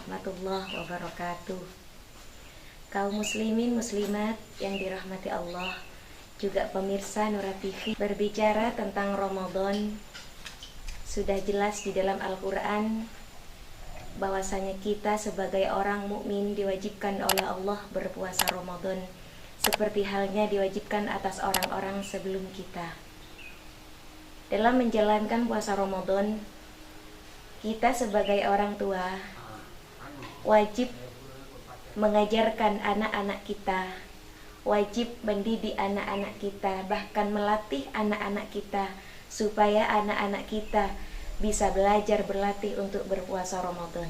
warahmatullahi wabarakatuh. Kaum muslimin muslimat yang dirahmati Allah, juga pemirsa Nura TV, berbicara tentang Ramadan, sudah jelas di dalam Al-Quran bahwasanya kita sebagai orang mukmin diwajibkan oleh Allah berpuasa Ramadan, seperti halnya diwajibkan atas orang-orang sebelum kita. Dalam menjalankan puasa Ramadan, kita sebagai orang tua wajib mengajarkan anak-anak kita, wajib mendidik anak-anak kita, bahkan melatih anak-anak kita supaya anak-anak kita bisa belajar berlatih untuk berpuasa Ramadan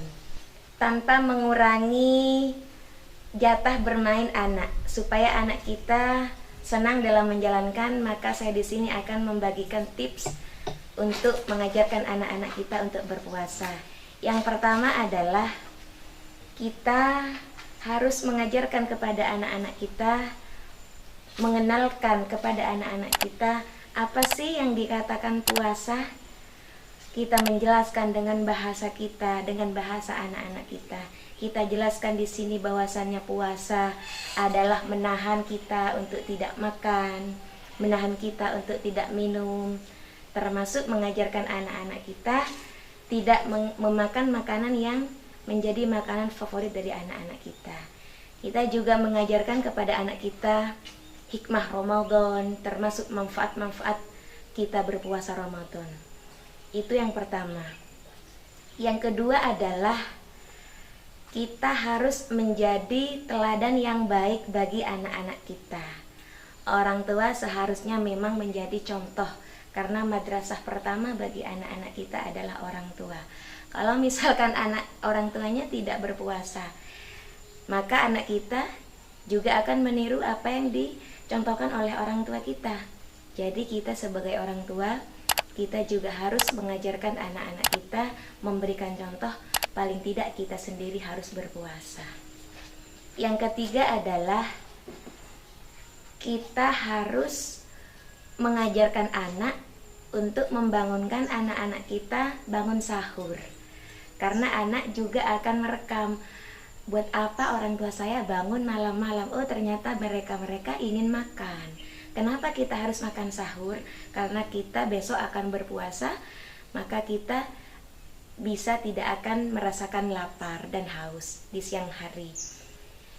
tanpa mengurangi jatah bermain anak, supaya anak kita senang dalam menjalankan. Maka saya di sini akan membagikan tips untuk mengajarkan anak-anak kita untuk berpuasa. Yang pertama adalah kita harus mengajarkan kepada anak-anak kita, mengenalkan kepada anak-anak kita apa sih yang dikatakan puasa. Kita menjelaskan dengan bahasa kita, dengan bahasa anak-anak kita. Kita jelaskan di sini bahwasannya puasa adalah menahan kita untuk tidak makan, menahan kita untuk tidak minum, termasuk mengajarkan anak-anak kita tidak memakan makanan yang menjadi makanan favorit dari anak-anak kita. Kita juga mengajarkan kepada anak kita hikmah Ramadan, termasuk manfaat-manfaat kita berpuasa Ramadan. Itu yang pertama. Yang kedua adalah kita harus menjadi teladan yang baik bagi anak-anak kita. Orang tua seharusnya memang menjadi contoh, karena madrasah pertama bagi anak-anak kita adalah orang tua. Kalau misalkan orang tuanya tidak berpuasa, maka anak kita juga akan meniru apa yang dicontohkan oleh orang tua kita. Jadi kita sebagai orang tua, kita juga harus mengajarkan anak-anak kita, memberikan contoh, paling tidak kita sendiri harus berpuasa. Yang ketiga adalah kita harus mengajarkan anak untuk membangunkan anak-anak kita bangun sahur. Karena anak juga akan merekam, buat apa orang tua saya bangun malam-malam, oh ternyata mereka ingin makan. Kenapa kita harus makan sahur? Karena kita besok akan berpuasa, maka kita bisa tidak akan merasakan lapar dan haus di siang hari.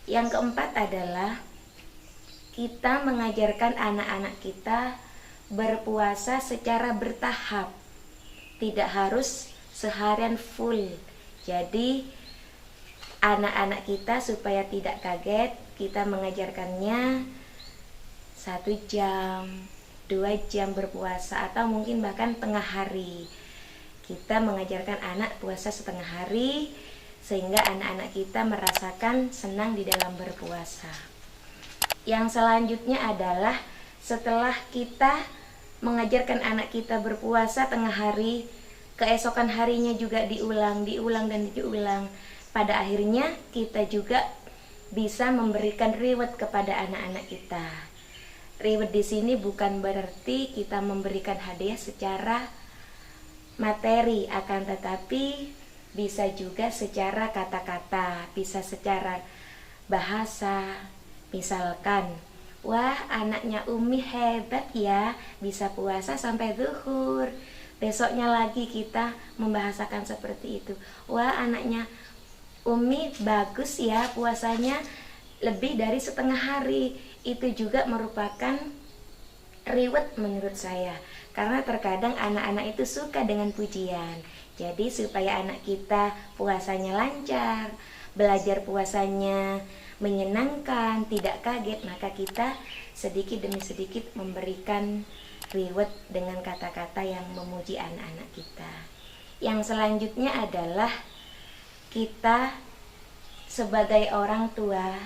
Yang keempat adalah kita mengajarkan anak-anak kita berpuasa secara bertahap, tidak harus seharian full. Jadi anak-anak kita supaya tidak kaget, kita mengajarkannya 1 jam, 2 jam berpuasa, atau mungkin bahkan tengah hari. Kita mengajarkan anak puasa setengah hari, sehingga anak-anak kita merasakan senang di dalam berpuasa. Yang selanjutnya adalah setelah kita mengajarkan anak kita berpuasa tengah hari, keesokan harinya juga diulang. Pada akhirnya kita juga bisa memberikan reward kepada anak-anak kita. Reward di sini bukan berarti kita memberikan hadiah secara materi, akan tetapi bisa juga secara kata-kata, bisa secara bahasa. Misalkan, wah anaknya Umi hebat ya, bisa puasa sampai zuhur. Besoknya lagi kita membahasakan seperti itu. Wah anaknya Umi bagus ya, puasanya lebih dari setengah hari. Itu juga merupakan reward menurut saya. Karena terkadang anak-anak itu suka dengan pujian. Jadi supaya anak kita puasanya lancar, belajar puasanya menyenangkan, tidak kaget, maka kita sedikit demi sedikit memberikan reward dengan kata-kata yang memuji anak-anak kita. Yang selanjutnya adalah kita sebagai orang tua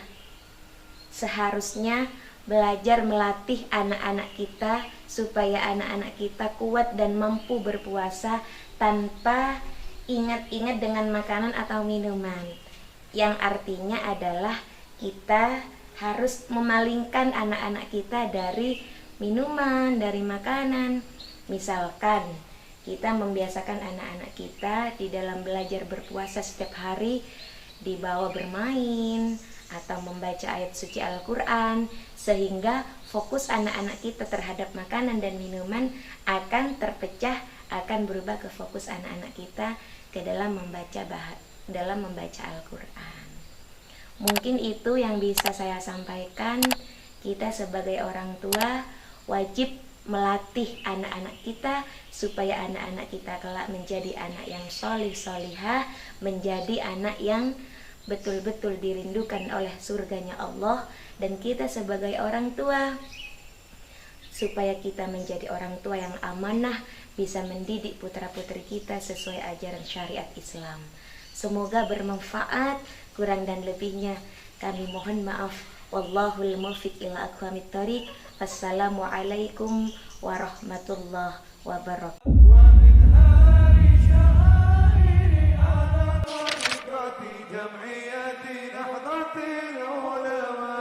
seharusnya belajar melatih anak-anak kita supaya anak-anak kita kuat dan mampu berpuasa tanpa ingat-ingat dengan makanan atau minuman. Yang artinya adalah kita harus memalingkan anak-anak kita dari minuman, dari makanan. Misalkan kita membiasakan anak-anak kita di dalam belajar berpuasa setiap hari, dibawa bermain atau membaca ayat suci Al-Quran, sehingga fokus anak-anak kita terhadap makanan dan minuman akan terpecah, akan berubah ke fokus anak-anak kita ke dalam membaca Al-Quran. Mungkin itu yang bisa saya sampaikan. Kita sebagai orang tua wajib melatih anak-anak kita supaya anak-anak kita kelak menjadi anak yang solih solihah, menjadi anak yang betul-betul dirindukan oleh surganya Allah. Dan kita sebagai orang tua, supaya kita menjadi orang tua yang amanah, bisa mendidik putra-putri kita sesuai ajaran syariat Islam. Semoga bermanfaat. Kurang dan lebihnya kami mohon maaf. Wallahul muwaffiq ila aqwamit thoriq. Wassalamualaikum warahmatullahi wabarakatuh. جمعية نهضة العلماء